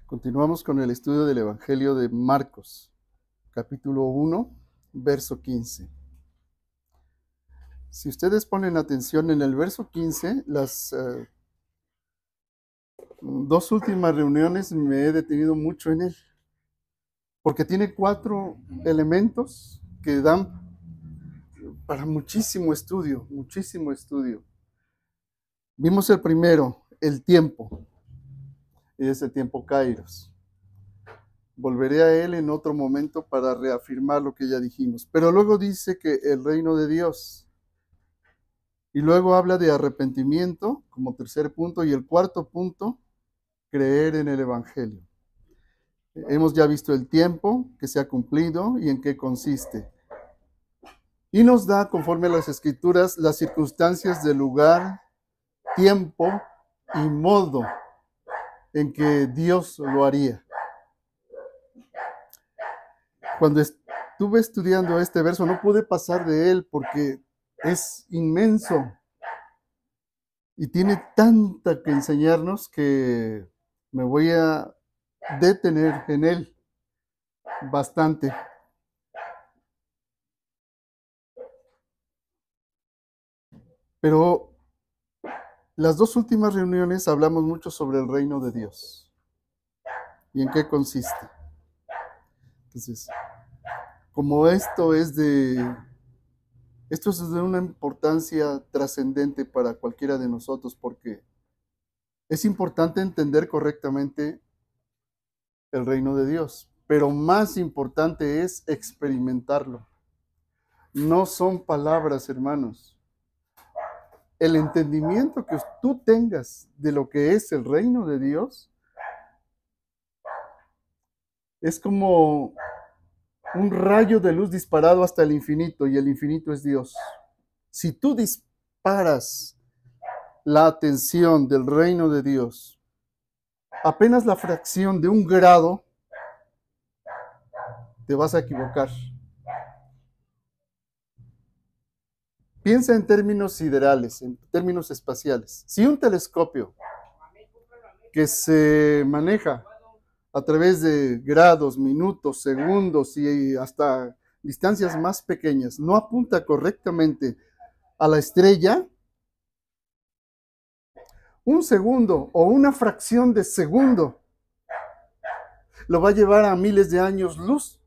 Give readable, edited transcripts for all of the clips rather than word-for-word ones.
Continuamos con el estudio del Evangelio de Marcos, capítulo 1, verso 15. Si ustedes ponen atención en el verso 15, las dos últimas reuniones me he detenido mucho en él, porque tiene 4 elementos que dan para muchísimo estudio, muchísimo estudio. Vimos el primero, el tiempo, y es el tiempo Kairos. Volveré a él en otro momento para reafirmar lo que ya dijimos. Pero luego dice que el reino de Dios. Y luego habla de arrepentimiento como tercer punto. Y el cuarto punto, creer en el Evangelio. Hemos ya visto el tiempo que se ha cumplido y en qué consiste. Y nos da, conforme a las Escrituras, las circunstancias del lugar, tiempo y modo en que Dios lo haría. Cuando estuve estudiando este verso, no pude pasar de él porque es inmenso y tiene tanta que enseñarnos que me voy a detener en él bastante. Pero las dos últimas reuniones hablamos mucho sobre el reino de Dios y en qué consiste. Entonces, como esto es de una importancia trascendente para cualquiera de nosotros, porque es importante entender correctamente el reino de Dios, pero más importante es experimentarlo. No son palabras, hermanos. El entendimiento que tú tengas de lo que es el reino de Dios es como un rayo de luz disparado hasta el infinito, y el infinito es Dios. Si tú disparas la atención del reino de Dios apenas la fracción de un grado, te vas a equivocar. Piensa en términos siderales, en términos espaciales. Si un telescopio que se maneja a través de grados, minutos, segundos y hasta distancias más pequeñas no apunta correctamente a la estrella, un segundo o una fracción de segundo lo va a llevar a miles de años luz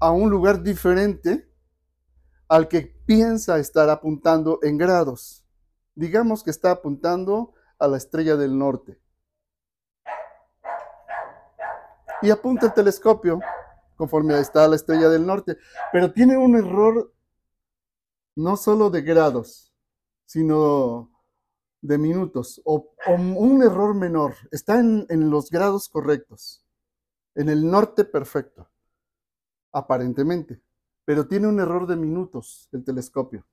a un lugar diferente al que piensa estar apuntando en grados. Digamos que está apuntando a la estrella del norte. Y apunta el telescopio conforme está a la estrella del norte. Pero tiene un error no solo de grados, sino de minutos, o un error menor. Está en los grados correctos, en el norte perfecto, aparentemente. Pero tiene un error de minutos el telescopio.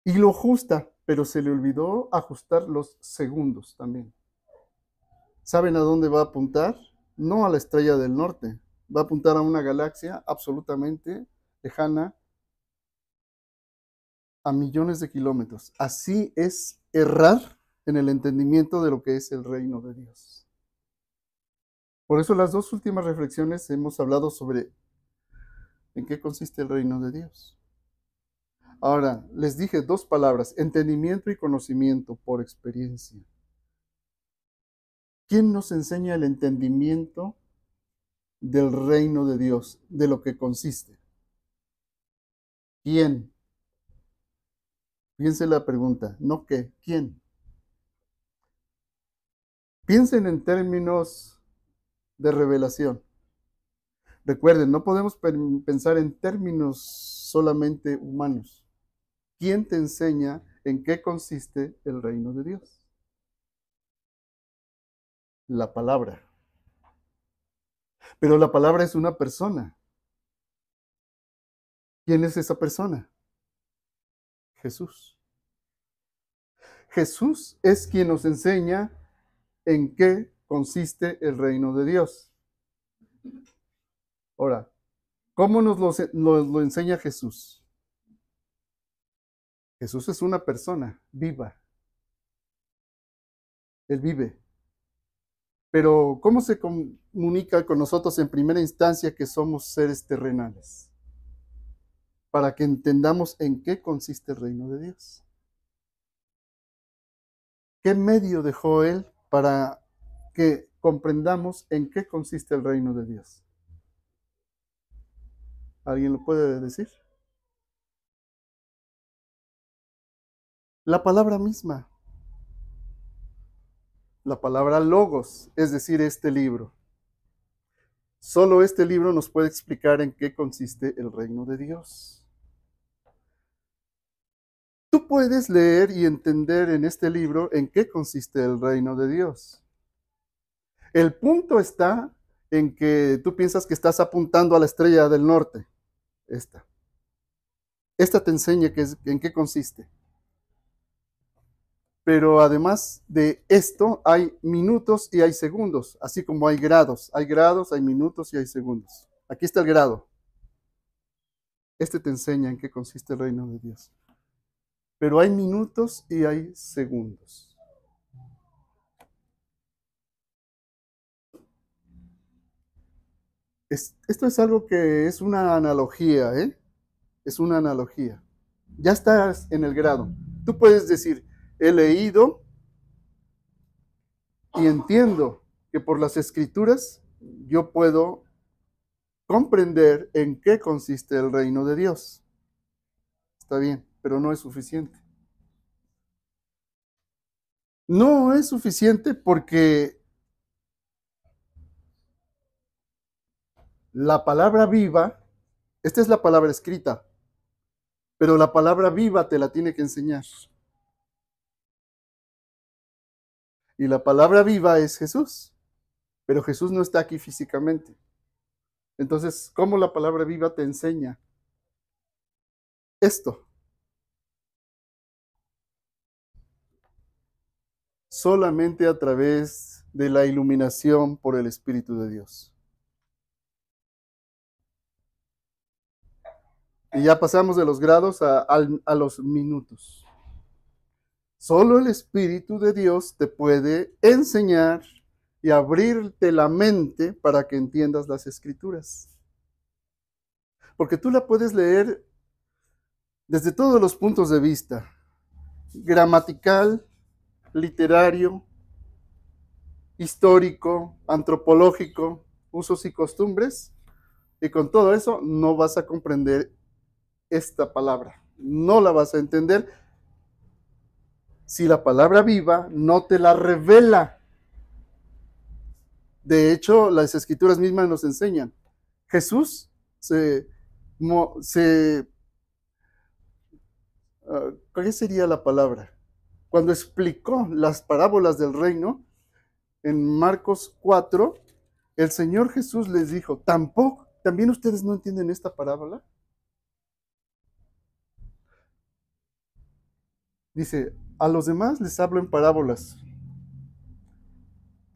Y lo ajusta, pero se le olvidó ajustar los segundos también. ¿Saben a dónde va a apuntar? No a la estrella del norte. Va a apuntar a una galaxia absolutamente lejana, a millones de kilómetros. Así es errar en el entendimiento de lo que es el reino de Dios. Por eso las dos últimas reflexiones hemos hablado sobre en qué consiste el reino de Dios. Ahora, les dije dos palabras, entendimiento y conocimiento por experiencia. ¿Quién nos enseña el entendimiento del reino de Dios, de lo que consiste? ¿Quién? Piensen la pregunta, no qué, ¿quién? Piensen en términos de revelación. Recuerden, no podemos pensar en términos solamente humanos. ¿Quién te enseña en qué consiste el reino de Dios? La palabra. Pero la palabra es una persona. ¿Quién es esa persona? Jesús. Jesús es quien nos enseña en qué consiste el reino de Dios. Ahora, ¿cómo nos lo enseña Jesús? Jesús es una persona viva. Él vive. Pero ¿cómo se comunica con nosotros en primera instancia que somos seres terrenales? Para que entendamos en qué consiste el reino de Dios. ¿Qué medio dejó Él para que comprendamos en qué consiste el reino de Dios? ¿Alguien lo puede decir? La palabra misma, la palabra logos, es decir, este libro. Solo este libro nos puede explicar en qué consiste el reino de Dios. Tú puedes leer y entender en este libro en qué consiste el reino de Dios. El punto está en que tú piensas que estás apuntando a la estrella del norte. Esta. Esta te enseña en qué consiste. Pero además de esto, hay minutos y hay segundos, así como hay grados. Hay grados, hay minutos y hay segundos. Aquí está el grado. Este te enseña en qué consiste el reino de Dios. Pero hay minutos y hay segundos. Esto es algo que es una analogía, ¿eh? Es una analogía. Ya estás en el grado. Tú puedes decir, he leído y entiendo que por las escrituras yo puedo comprender en qué consiste el reino de Dios. Está bien, pero no es suficiente. No es suficiente porque la palabra viva, esta es la palabra escrita, pero la palabra viva te la tiene que enseñar. Y la palabra viva es Jesús, pero Jesús no está aquí físicamente. Entonces, ¿cómo la palabra viva te enseña esto? Solamente a través de la iluminación por el Espíritu de Dios. Y ya pasamos de los grados a los minutos. Solo el Espíritu de Dios te puede enseñar y abrirte la mente para que entiendas las Escrituras. Porque tú la puedes leer desde todos los puntos de vista, gramatical, literario, histórico, antropológico, usos y costumbres, y con todo eso no vas a comprender esta palabra, no la vas a entender si la palabra viva no te la revela. De hecho, las escrituras mismas nos enseñan. Jesús ¿qué sería la palabra? Cuando explicó las parábolas del reino, en Marcos 4, el Señor Jesús les dijo, ¿también ustedes no entienden esta parábola? Dice, a los demás les hablo en parábolas.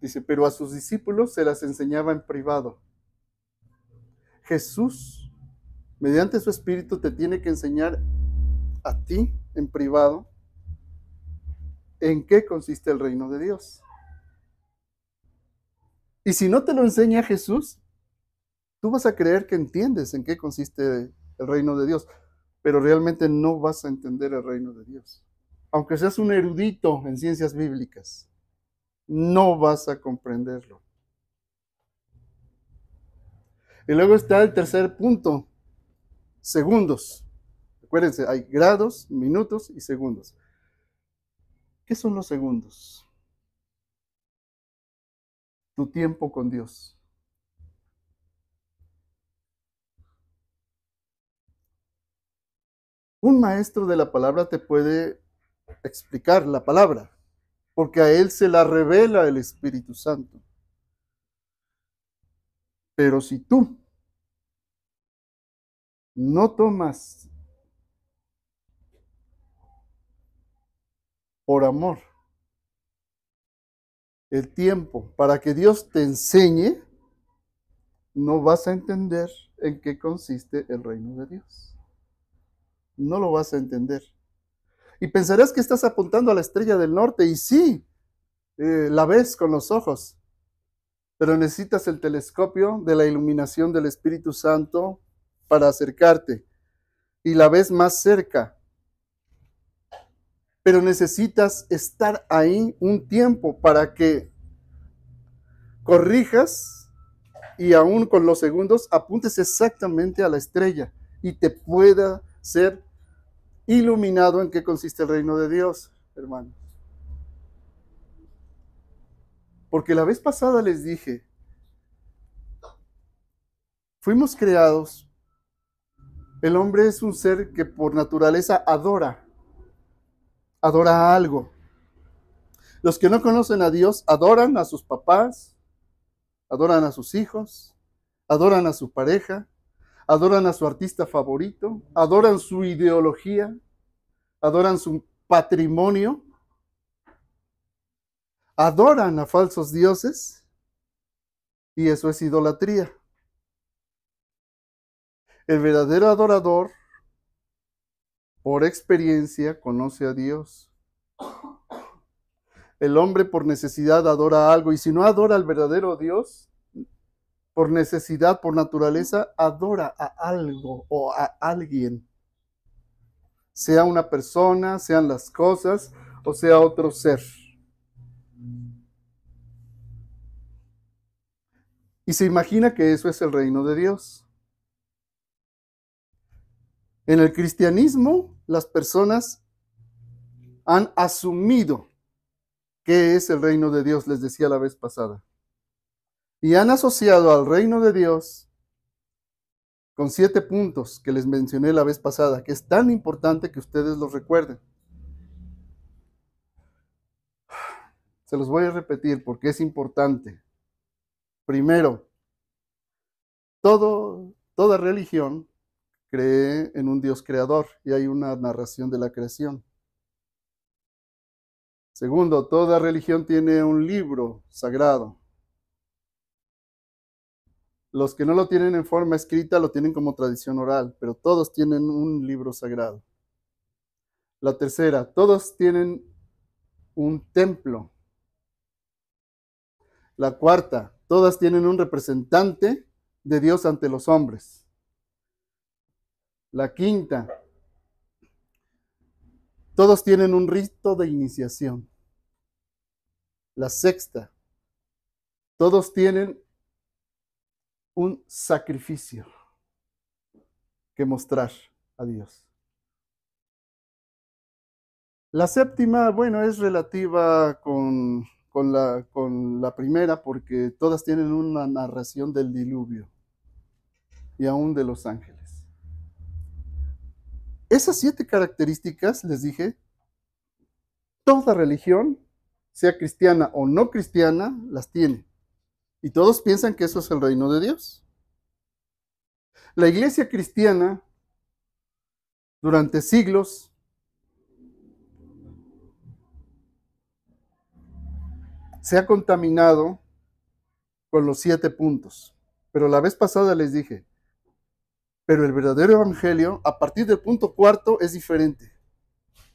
Dice, pero a sus discípulos se las enseñaba en privado. Jesús, mediante su Espíritu, te tiene que enseñar a ti en privado en qué consiste el reino de Dios. Y si no te lo enseña Jesús, tú vas a creer que entiendes en qué consiste el reino de Dios, pero realmente no vas a entender el reino de Dios. Aunque seas un erudito en ciencias bíblicas, no vas a comprenderlo. Y luego está el tercer punto, segundos. Acuérdense, hay grados, minutos y segundos. ¿Qué son los segundos? Tu tiempo con Dios. Un maestro de la palabra te puede explicar la palabra, porque a él se la revela el Espíritu Santo. Pero si tú no tomas por amor el tiempo para que Dios te enseñe, no vas a entender en qué consiste el reino de Dios. No lo vas a entender. Y pensarás que estás apuntando a la estrella del norte, y sí, la ves con los ojos, pero necesitas el telescopio de la iluminación del Espíritu Santo para acercarte y la ves más cerca. Pero necesitas estar ahí un tiempo para que corrijas y aún con los segundos apuntes exactamente a la estrella y te pueda ser iluminado en qué consiste el reino de Dios, hermanos. Porque la vez pasada les dije, fuimos creados, el hombre es un ser que por naturaleza adora a algo. Los que no conocen a Dios adoran a sus papás, adoran a sus hijos, adoran a su pareja, adoran a su artista favorito, adoran su ideología, adoran su patrimonio, adoran a falsos dioses y eso es idolatría. El verdadero adorador, por experiencia, conoce a Dios. El hombre por necesidad adora algo y si no adora al verdadero Dios, por necesidad, por naturaleza, adora a algo o a alguien. Sea una persona, sean las cosas o sea otro ser. Y se imagina que eso es el reino de Dios. En el cristianismo, las personas han asumido qué es el reino de Dios, les decía la vez pasada. Y han asociado al reino de Dios con 7 puntos que les mencioné la vez pasada, que es tan importante que ustedes los recuerden. Se los voy a repetir porque es importante. Primero, toda religión cree en un Dios creador y hay una narración de la creación. Segundo, toda religión tiene un libro sagrado. Los que no lo tienen en forma escrita lo tienen como tradición oral, pero todos tienen un libro sagrado. La tercera, todos tienen un templo. La cuarta, todas tienen un representante de Dios ante los hombres. La quinta, todos tienen un rito de iniciación. La sexta, todos tienen un sacrificio que mostrar a Dios. La séptima, bueno, es relativa con la primera porque todas tienen una narración del diluvio y aún de los ángeles. Esas 7 características, les dije, toda religión, sea cristiana o no cristiana, las tiene. Y todos piensan que eso es el reino de Dios. La iglesia cristiana, durante siglos, se ha contaminado con los 7 puntos. Pero la vez pasada les dije, pero el verdadero evangelio, a partir del punto 4, es diferente,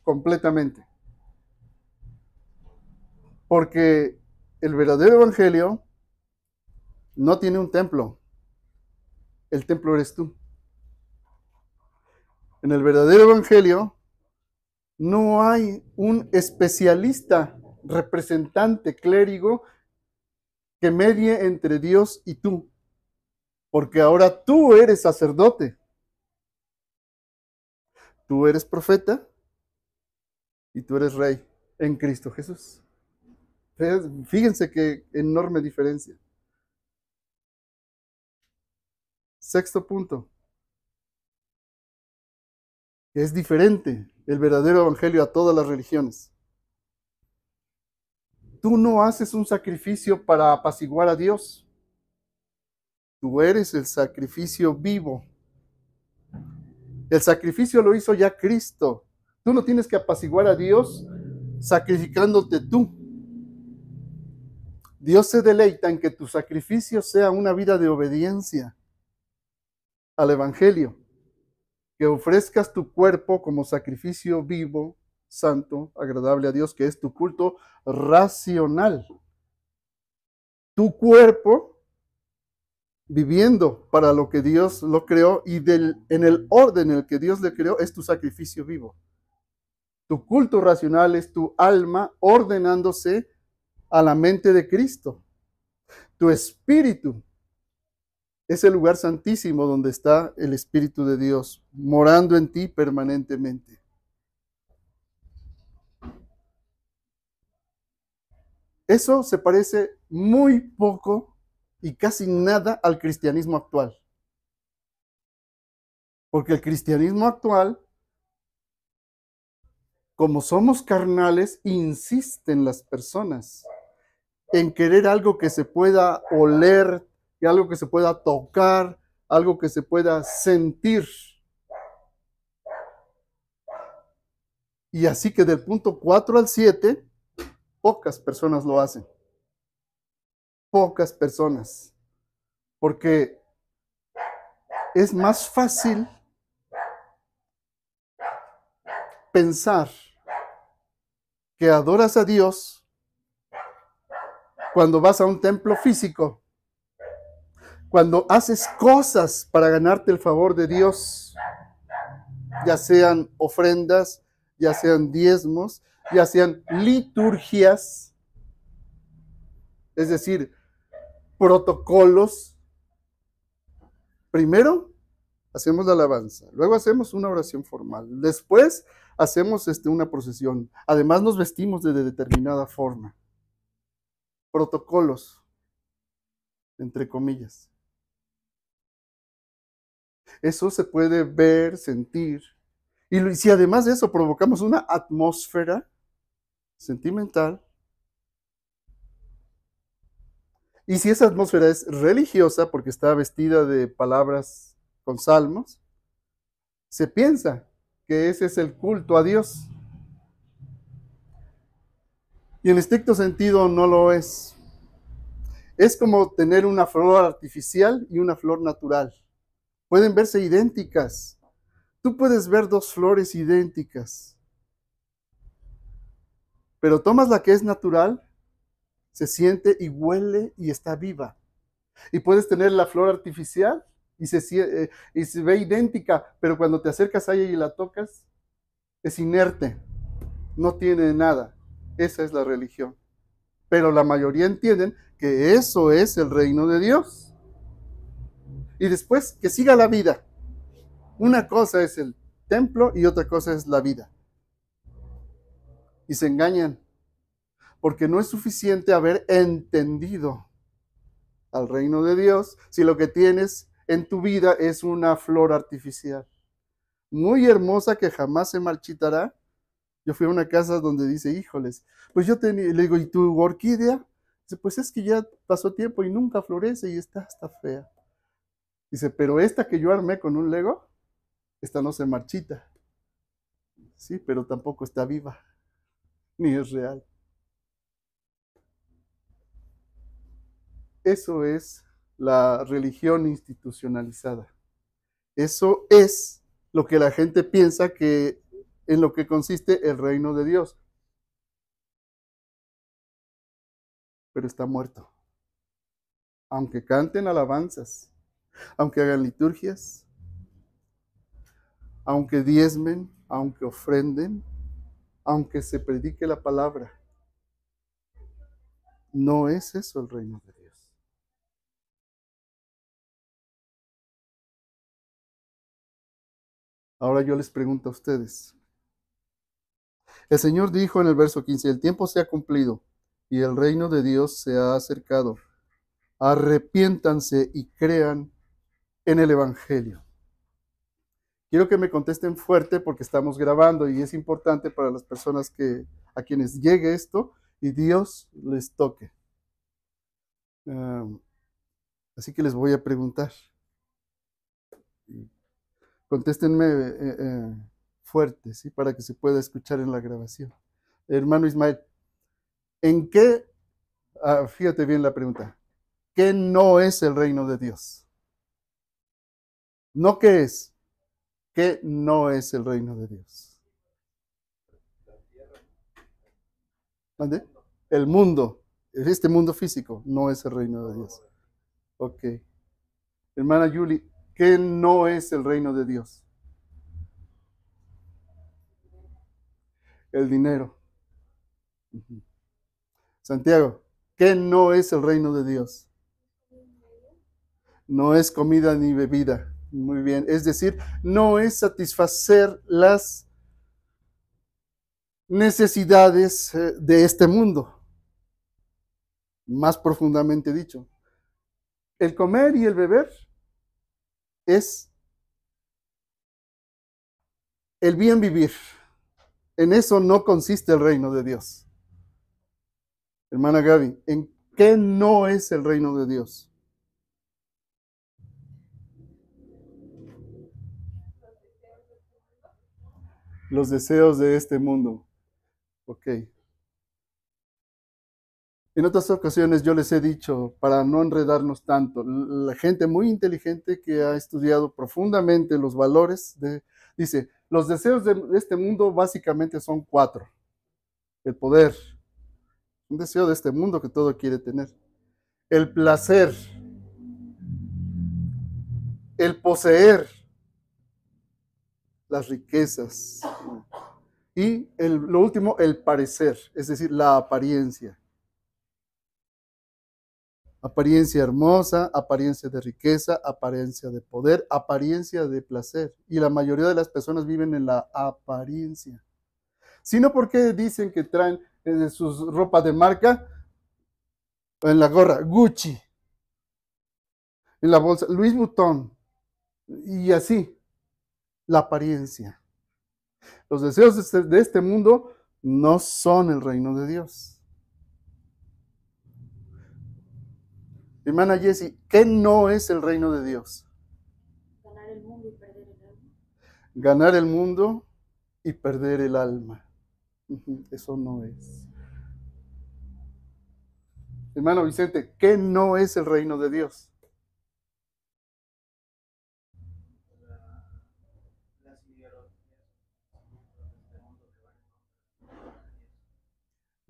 completamente. Porque el verdadero evangelio no tiene un templo. El templo eres tú. En el verdadero evangelio no hay un especialista, representante, clérigo que medie entre Dios y tú. Porque ahora tú eres sacerdote. Tú eres profeta y tú eres rey en Cristo Jesús. Fíjense qué enorme diferencia. Sexto punto. Es diferente el verdadero evangelio a todas las religiones. Tú no haces un sacrificio para apaciguar a Dios. Tú eres el sacrificio vivo. El sacrificio lo hizo ya Cristo. Tú no tienes que apaciguar a Dios sacrificándote tú. Dios se deleita en que tu sacrificio sea una vida de obediencia al evangelio. Que ofrezcas tu cuerpo como sacrificio vivo, santo, agradable a Dios, que es tu culto racional. tu cuerpo viviendo para lo que Dios lo creó y en el orden en el que Dios le creó es tu sacrificio vivo. Tu culto racional es tu alma ordenándose a la mente de Cristo. Tu espíritu es el lugar santísimo donde está el Espíritu de Dios, morando en ti permanentemente. Eso se parece muy poco y casi nada al cristianismo actual. Porque el cristianismo actual, como somos carnales, insisten las personas en querer algo que se pueda oler, y algo que se pueda tocar, algo que se pueda sentir. Y así que del punto 4 al 7, pocas personas lo hacen. Pocas personas. Porque es más fácil pensar que adoras a Dios cuando vas a un templo físico, cuando haces cosas para ganarte el favor de Dios, ya sean ofrendas, ya sean diezmos, ya sean liturgias, es decir, protocolos. Primero hacemos la alabanza, luego hacemos una oración formal, después hacemos una procesión, además nos vestimos de determinada forma. Protocolos, entre comillas. Eso se puede ver, sentir. Y si además de eso provocamos una atmósfera sentimental, y si esa atmósfera es religiosa porque está vestida de palabras con salmos, se piensa que ese es el culto a Dios. Y en estricto sentido no lo es. Es como tener una flor artificial y una flor natural. Pueden verse idénticas. Tú puedes ver dos flores idénticas, pero tomas la que es natural, se siente y huele y está viva. Y puedes tener la flor artificial y se ve idéntica, pero cuando te acercas a ella y la tocas, es inerte, no tiene nada. Esa es la religión. Pero la mayoría entienden que eso es el reino de Dios. Y después que siga la vida. Una cosa es el templo y otra cosa es la vida. Y se engañan, porque no es suficiente haber entendido al reino de Dios si lo que tienes en tu vida es una flor artificial, muy hermosa que jamás se marchitará. Yo fui a una casa donde dice, híjoles, pues yo le digo, ¿y tu orquídea? Dice, pues es que ya pasó tiempo y nunca florece y está fea. Dice, pero esta que yo armé con un Lego, esta no se marchita. Sí, pero tampoco está viva, ni es real. Eso es la religión institucionalizada. Eso es lo que la gente piensa que en lo que consiste el reino de Dios. Pero está muerto. Aunque canten alabanzas, aunque hagan liturgias, aunque diezmen, aunque ofrenden, aunque se predique la palabra, no es eso el reino de Dios. Ahora yo les pregunto a ustedes. El Señor dijo en el verso 15, el tiempo se ha cumplido y el reino de Dios se ha acercado. Arrepiéntanse y crean en el Evangelio. Quiero que me contesten fuerte porque estamos grabando y es importante para las personas a quienes llegue esto y Dios les toque. Así que les voy a preguntar. Contéstenme fuerte, ¿sí? Para que se pueda escuchar en la grabación. Hermano Ismael, ¿en qué, fíjate bien la pregunta, qué no es el reino de Dios? No qué es, qué no es el reino de Dios. ¿Dónde? El mundo. Este mundo físico no es el reino de Dios. Ok. Hermana Yuli, ¿qué no es el reino de Dios? El dinero. Ujú. Santiago, ¿qué no es el reino de Dios? No es comida ni bebida. Muy bien. Es decir, no es satisfacer las necesidades de este mundo, más profundamente dicho. El comer y el beber es el bien vivir. En eso no consiste el reino de Dios. Hermana Gaby, ¿en qué no es el reino de Dios? Los deseos de este mundo. Ok. En otras ocasiones yo les he dicho, para no enredarnos tanto, la gente muy inteligente que ha estudiado profundamente los valores, dice, los deseos de este mundo básicamente son cuatro. El poder, un deseo de este mundo que todo quiere tener. El placer, el poseer las riquezas. Y lo último, el parecer, es decir, la apariencia. Apariencia hermosa, apariencia de riqueza, apariencia de poder, apariencia de placer. Y la mayoría de las personas viven en la apariencia. Sino porque dicen que traen sus ropas de marca, en la gorra, Gucci, en la bolsa, Louis Vuitton, y así, la apariencia. Los deseos de este mundo no son el reino de Dios. Hermana Jessie, ¿qué no es el reino de Dios? Ganar el mundo y perder el alma. Ganar el mundo y perder el alma. Eso no es. Hermano Vicente, ¿qué no es el reino de Dios?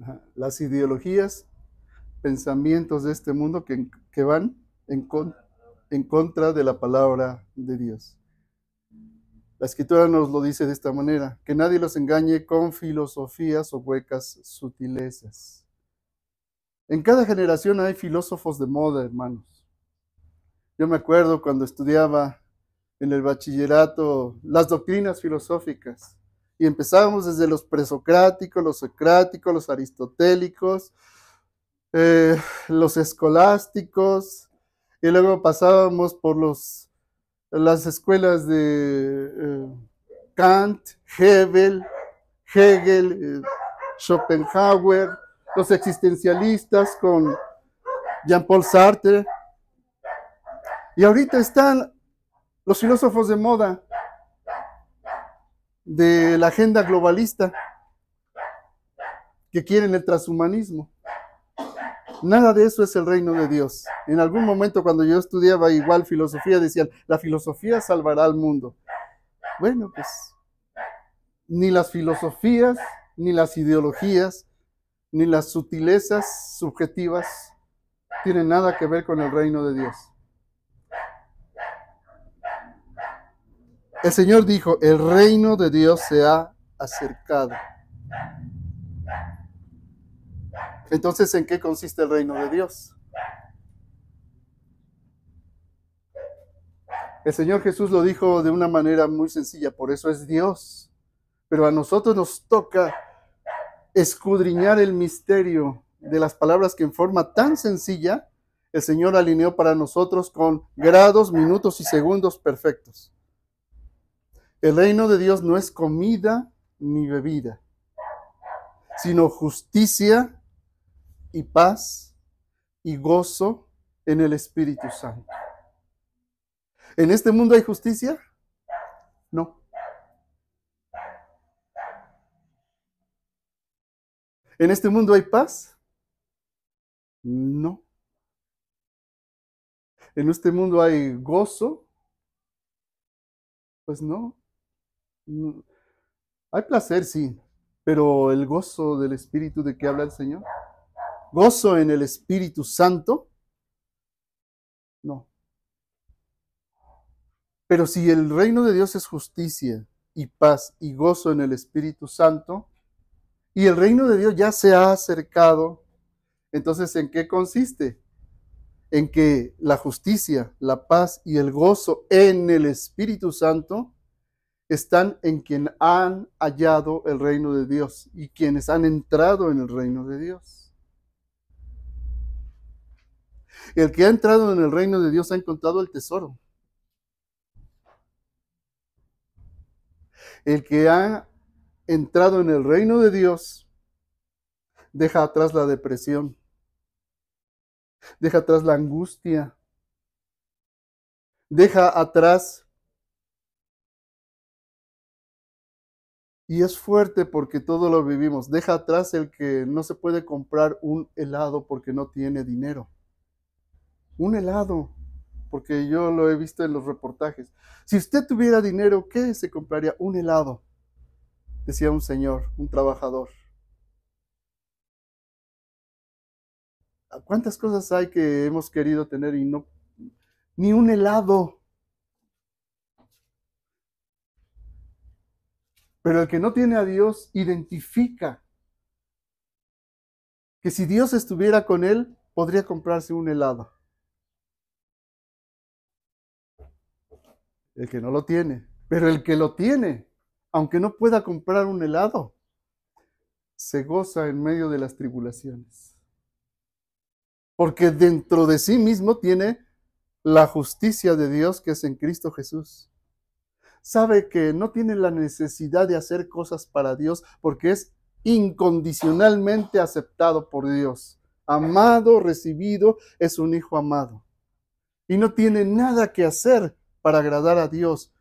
Ajá. Las ideologías, pensamientos de este mundo que van en contra de la palabra de Dios. La escritura nos lo dice de esta manera, que nadie los engañe con filosofías o huecas sutilezas. En cada generación hay filósofos de moda, hermanos. Yo me acuerdo cuando estudiaba en el bachillerato las doctrinas filosóficas y empezábamos desde los presocráticos, los socráticos, los aristotélicos, eh, los escolásticos, y luego pasábamos por las escuelas de Kant, Hegel, Schopenhauer, los existencialistas con Jean-Paul Sartre. Y ahorita están los filósofos de moda de la agenda globalista que quieren el transhumanismo. Nada de eso es el reino de Dios. En algún momento cuando yo estudiaba igual filosofía decían, la filosofía salvará al mundo. Bueno, pues ni las filosofías, ni las ideologías, ni las sutilezas subjetivas tienen nada que ver con el reino de Dios. El Señor dijo, el reino de Dios se ha acercado. Entonces, ¿en qué consiste el reino de Dios? El Señor Jesús lo dijo de una manera muy sencilla, por eso es Dios. Pero a nosotros nos toca escudriñar el misterio de las palabras que en forma tan sencilla el Señor alineó para nosotros con grados, minutos y segundos perfectos. El reino de Dios no es comida ni bebida, sino justicia y paz y gozo en el Espíritu Santo. ¿En este mundo hay justicia? No. ¿En este mundo hay paz? No. ¿En este mundo hay gozo? Pues no. No. Hay placer, sí, pero el gozo del Espíritu de que habla el Señor. ¿Gozo en el Espíritu Santo? No. Pero si el reino de Dios es justicia y paz y gozo en el Espíritu Santo, y el reino de Dios ya se ha acercado, entonces ¿en qué consiste? En que la justicia, la paz y el gozo en el Espíritu Santo están en quien han hallado el reino de Dios y quienes han entrado en el reino de Dios. El que ha entrado en el reino de Dios ha encontrado el tesoro. El que ha entrado en el reino de Dios deja atrás la depresión, deja atrás la angustia, deja atrás. Y es fuerte porque todo lo vivimos. Deja atrás el que no se puede comprar un helado porque no tiene dinero. Un helado, porque yo lo he visto en los reportajes. Si usted tuviera dinero, ¿qué se compraría? Un helado, decía un señor, un trabajador. ¿Cuántas cosas hay que hemos querido tener y no? Ni un helado. Pero el que no tiene a Dios identifica que si Dios estuviera con él, podría comprarse un helado. El que no lo tiene. Pero el que lo tiene, aunque no pueda comprar un helado, se goza en medio de las tribulaciones. Porque dentro de sí mismo tiene la justicia de Dios que es en Cristo Jesús. Sabe que no tiene la necesidad de hacer cosas para Dios porque es incondicionalmente aceptado por Dios. Amado, recibido, es un hijo amado. Y no tiene nada que hacer para agradar a Dios,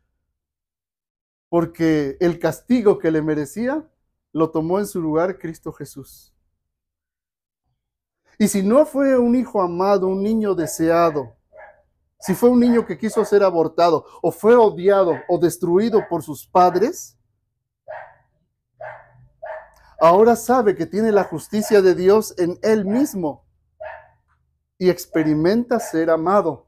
porque el castigo que le merecía lo tomó en su lugar Cristo Jesús. Y si no fue un hijo amado, un niño deseado, si fue un niño que quiso ser abortado, o fue odiado o destruido por sus padres, ahora sabe que tiene la justicia de Dios en él mismo y experimenta ser amado.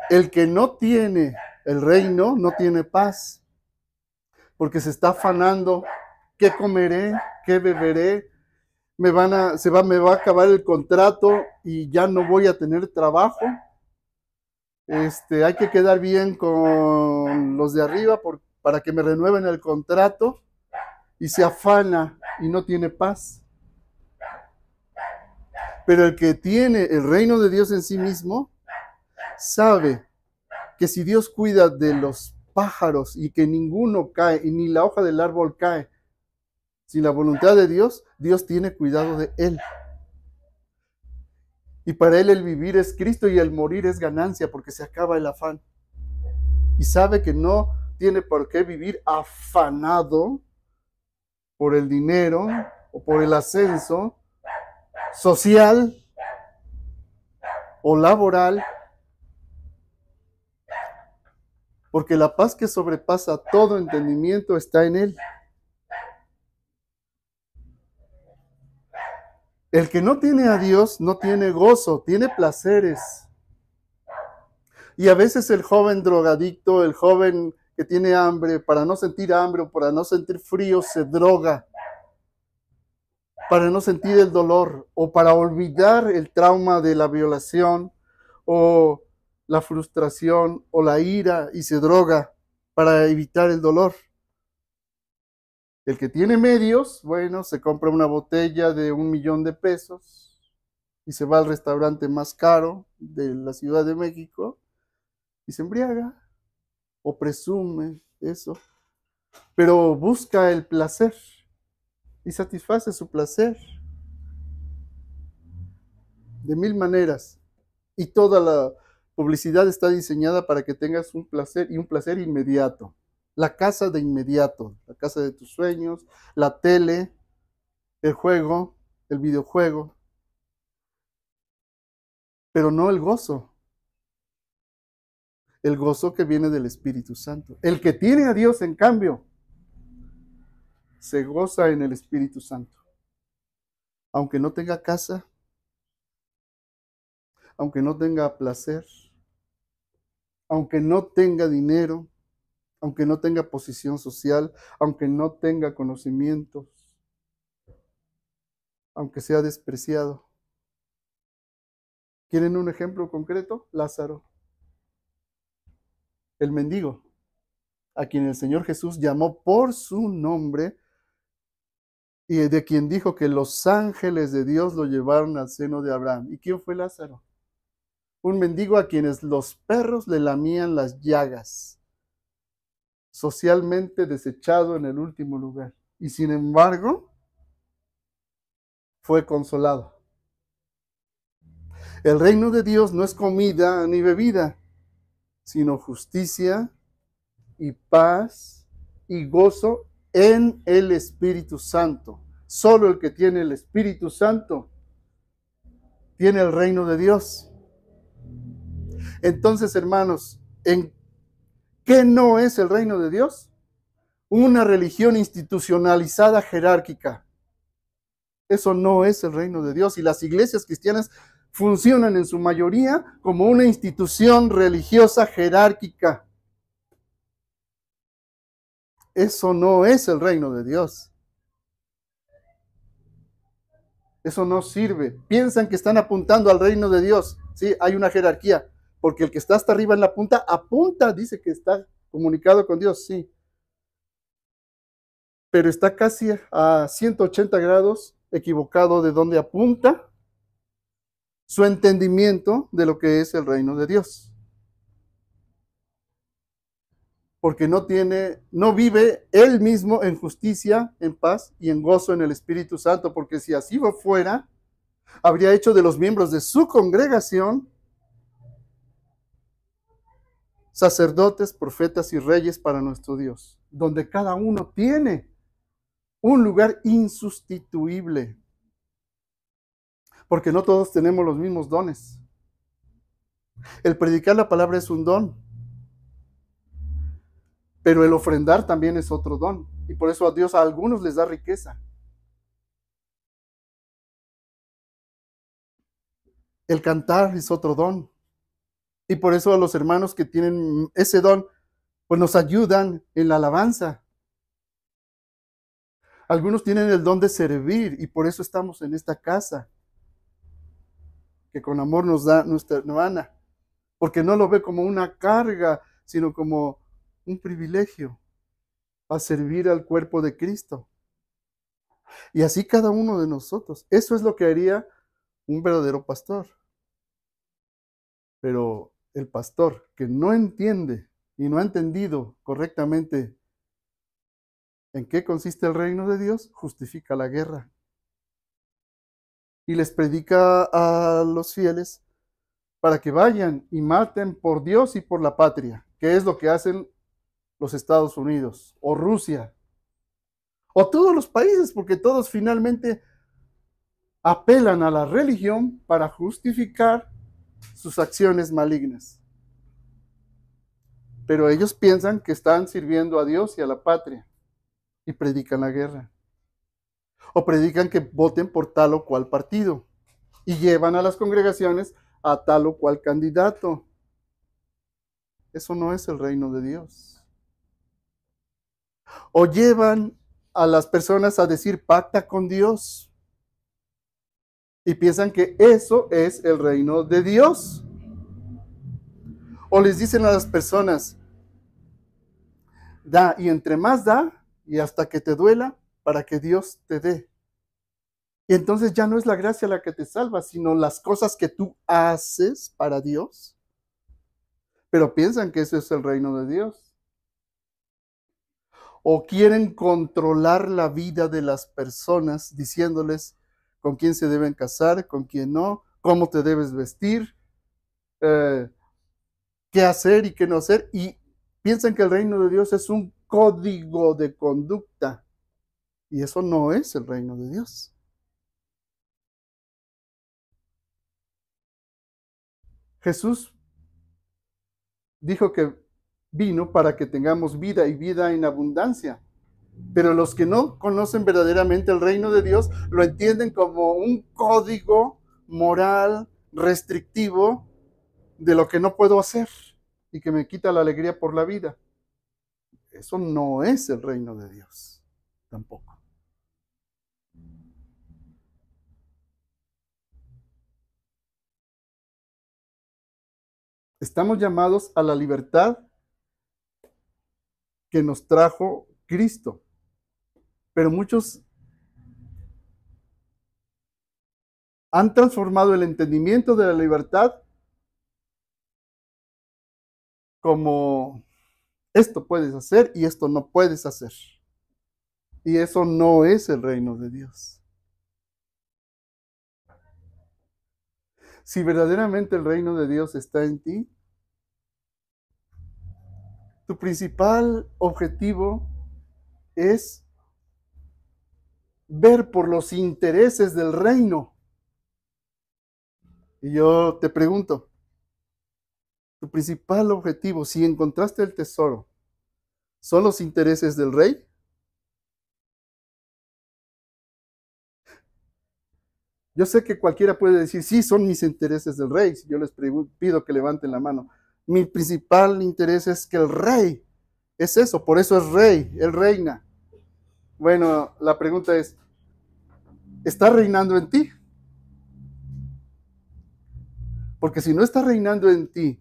El que no tiene el reino no tiene paz, porque se está afanando. ¿Qué comeré? ¿Qué beberé? Me va a acabar el contrato y ya no voy a tener trabajo. Hay que quedar bien con los de arriba para que me renueven el contrato, y se afana y no tiene paz. Pero el que tiene el reino de Dios en sí mismo sabe que si Dios cuida de los pájaros y que ninguno cae y ni la hoja del árbol cae sin la voluntad de Dios, Dios tiene cuidado de él. Y para él el vivir es Cristo y el morir es ganancia, porque se acaba el afán. Y sabe que no tiene por qué vivir afanado por el dinero o por el ascenso social o laboral, porque la paz que sobrepasa todo entendimiento está en él. El que no tiene a Dios no tiene gozo, tiene placeres. Y a veces el joven drogadicto, el joven que tiene hambre, para no sentir hambre o para no sentir frío, se droga. Para no sentir el dolor o para olvidar el trauma de la violación o la frustración o la ira, y se droga para evitar el dolor. El que tiene medios, bueno, se compra una botella de 1,000,000 de pesos y se va al restaurante más caro de la Ciudad de México y se embriaga o presume eso, pero busca el placer y satisface su placer de 1000 maneras. Y toda la publicidad está diseñada para que tengas un placer, y un placer inmediato. La casa de inmediato, la casa de tus sueños, la tele, el juego, el videojuego, pero no el gozo. el gozo que viene del Espíritu Santo. El que tiene a Dios, en cambio, se goza en el Espíritu Santo. Aunque no tenga casa, aunque no tenga placer, aunque no tenga dinero, aunque no tenga posición social, aunque no tenga conocimientos, aunque sea despreciado. ¿Quieren un ejemplo concreto? Lázaro, el mendigo, a quien el Señor Jesús llamó por su nombre y de quien dijo que los ángeles de Dios lo llevaron al seno de Abraham. ¿Y quién fue Lázaro? Un mendigo a quienes los perros le lamían las llagas, socialmente desechado en el último lugar. Y sin embargo, fue consolado. El reino de Dios no es comida ni bebida, sino justicia y paz y gozo en el Espíritu Santo. Solo el que tiene el Espíritu Santo tiene el reino de Dios. Entonces, hermanos, ¿en qué no es el reino de Dios? Una religión institucionalizada jerárquica. Eso no es el reino de Dios. Y las iglesias cristianas funcionan en su mayoría como una institución religiosa jerárquica. Eso no es el reino de Dios. Eso no sirve. Piensan que están apuntando al reino de Dios. Sí, hay una jerarquía. Porque el que está hasta arriba en la punta, apunta, dice que está comunicado con Dios, sí. Pero está casi a 180 grados equivocado de donde apunta su entendimiento de lo que es el reino de Dios. Porque no vive él mismo en justicia, en paz y en gozo en el Espíritu Santo, porque si así fuera, habría hecho de los miembros de su congregación sacerdotes, profetas y reyes para nuestro Dios, donde cada uno tiene un lugar insustituible, porque no todos tenemos los mismos dones. El predicar la palabra es un don, pero el ofrendar también es otro don, y por eso a Dios a algunos les da riqueza. El cantar es otro don, y por eso a los hermanos que tienen ese don, pues nos ayudan en la alabanza. Algunos tienen el don de servir, y por eso estamos en esta casa, que con amor nos da nuestra hermana, porque no lo ve como una carga, sino como un privilegio a servir al cuerpo de Cristo. Y así cada uno de nosotros. Eso es lo que haría un verdadero pastor. Pero el pastor que no entiende y no ha entendido correctamente en qué consiste el reino de Dios, justifica la guerra. Y les predica a los fieles para que vayan y maten por Dios y por la patria, que es lo que hacen los Estados Unidos o Rusia o todos los países, porque todos finalmente apelan a la religión para justificar sus acciones malignas. Pero ellos piensan que están sirviendo a Dios y a la patria y predican la guerra. O predican que voten por tal o cual partido y llevan a las congregaciones a tal o cual candidato. Eso no es el reino de Dios. O llevan a las personas a decir pacta con Dios y piensan que eso es el reino de Dios. O les dicen a las personas, da, y entre más da, y hasta que te duela, para que Dios te dé. Y entonces ya no es la gracia la que te salva, sino las cosas que tú haces para Dios. Pero piensan que eso es el reino de Dios. O quieren controlar la vida de las personas, diciéndoles con quién se deben casar, con quién no, cómo te debes vestir, qué hacer y qué no hacer. Y piensan que el reino de Dios es un código de conducta. Y eso no es el reino de Dios. Jesús dijo que vino para que tengamos vida y vida en abundancia. Pero los que no conocen verdaderamente el reino de Dios lo entienden como un código moral restrictivo de lo que no puedo hacer y que me quita la alegría por la vida. Eso no es el reino de Dios, tampoco. Estamos llamados a la libertad que nos trajo Cristo. Pero muchos han transformado el entendimiento de la libertad como esto puedes hacer y esto no puedes hacer. Y eso no es el reino de Dios. Si verdaderamente el reino de Dios está en ti, tu principal objetivo es ver por los intereses del reino. Y yo te pregunto, tu principal objetivo, si encontraste el tesoro, ¿son los intereses del rey? Yo sé que cualquiera puede decir, sí, son mis intereses del rey. Si yo les pido que levanten la mano. Mi principal interés es que el rey es eso, por eso es rey, él reina. Bueno, la pregunta es, ¿está reinando en ti? Porque si no está reinando en ti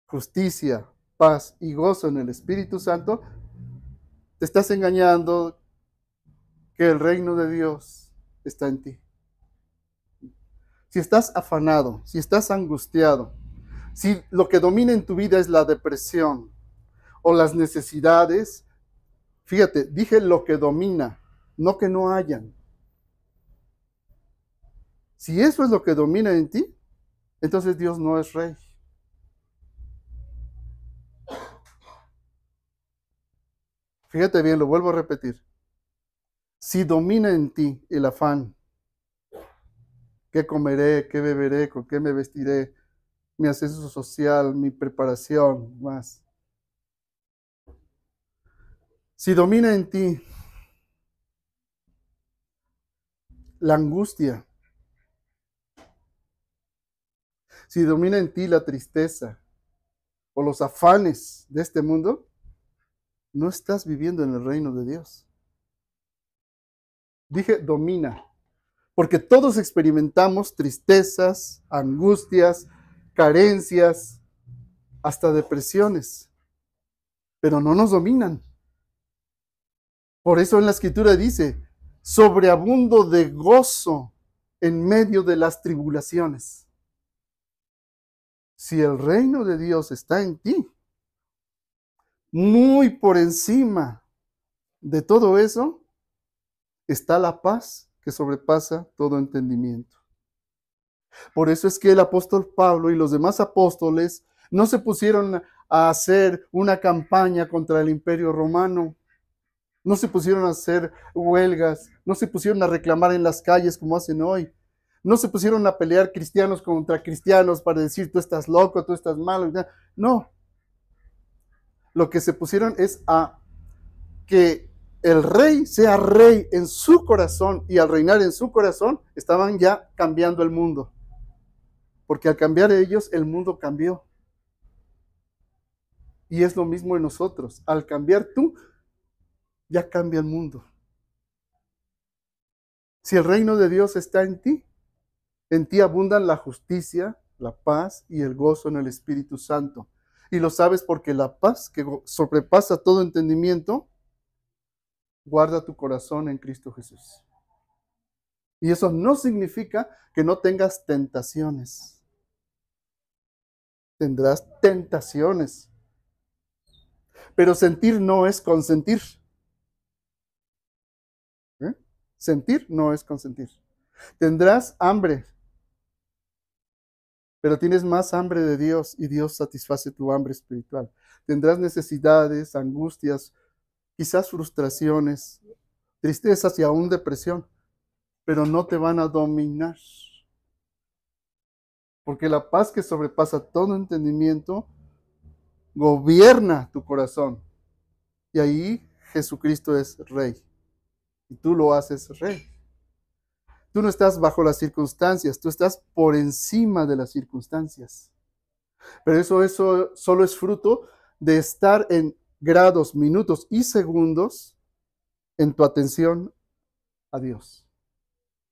justicia, paz y gozo en el Espíritu Santo, te estás engañando que el reino de Dios está en ti. Si estás afanado, si estás angustiado, si lo que domina en tu vida es la depresión o las necesidades, fíjate, dije lo que domina, no que no hayan. Si eso es lo que domina en ti, entonces Dios no es rey. Fíjate bien, lo vuelvo a repetir. Si domina en ti el afán, qué comeré, qué beberé, con qué me vestiré, mi ascenso social, mi preparación, más. Si domina en ti la angustia, si domina en ti la tristeza o los afanes de este mundo, no estás viviendo en el reino de Dios. Dije domina, porque todos experimentamos tristezas, angustias, carencias, hasta depresiones, pero no nos dominan. Por eso en la escritura dice, sobreabundo de gozo en medio de las tribulaciones. Si el reino de Dios está en ti, muy por encima de todo eso, está la paz que sobrepasa todo entendimiento. Por eso es que el apóstol Pablo y los demás apóstoles no se pusieron a hacer una campaña contra el imperio romano, no se pusieron a hacer huelgas, no se pusieron a reclamar en las calles como hacen hoy, no se pusieron a pelear cristianos contra cristianos para decir tú estás loco, tú estás malo. No, lo que se pusieron es a que el rey sea rey en su corazón, y al reinar en su corazón estaban ya cambiando el mundo, porque al cambiar ellos el mundo cambió. Y es lo mismo en nosotros, al cambiar tú ya cambia el mundo. Si el reino de Dios está en ti abundan la justicia, la paz y el gozo en el Espíritu Santo. Y lo sabes porque la paz que sobrepasa todo entendimiento guarda tu corazón en Cristo Jesús. Y eso no significa que no tengas tentaciones. Tendrás tentaciones. Pero sentir no es consentir. Sentir no es consentir. Tendrás hambre, pero tienes más hambre de Dios y Dios satisface tu hambre espiritual. Tendrás necesidades, angustias, quizás frustraciones, tristezas y aún depresión, pero no te van a dominar. porque la paz que sobrepasa todo entendimiento gobierna tu corazón. Y ahí Jesucristo es rey. Y tú lo haces rey. Tú no estás bajo las circunstancias, tú estás por encima de las circunstancias. Pero eso solo es fruto de estar en grados, minutos y segundos en tu atención a Dios,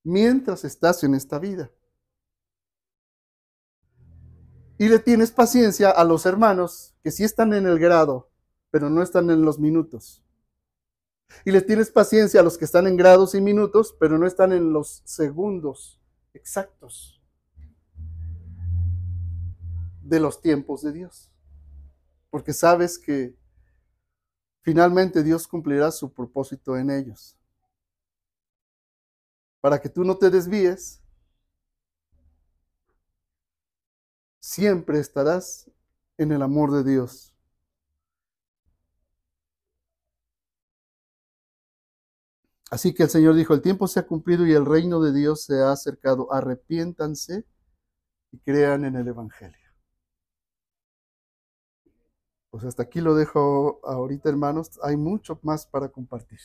mientras estás en esta vida. Y le tienes paciencia a los hermanos que sí están en el grado, pero no están en los minutos. Y les tienes paciencia a los que están en grados y minutos, pero no están en los segundos exactos de los tiempos de Dios. Porque sabes que finalmente Dios cumplirá su propósito en ellos. Para que tú no te desvíes, siempre estarás en el amor de Dios. Así que el Señor dijo, el tiempo se ha cumplido y el reino de Dios se ha acercado. Arrepiéntanse y crean en el Evangelio. Pues hasta aquí lo dejo ahorita, hermanos. Hay mucho más para compartir.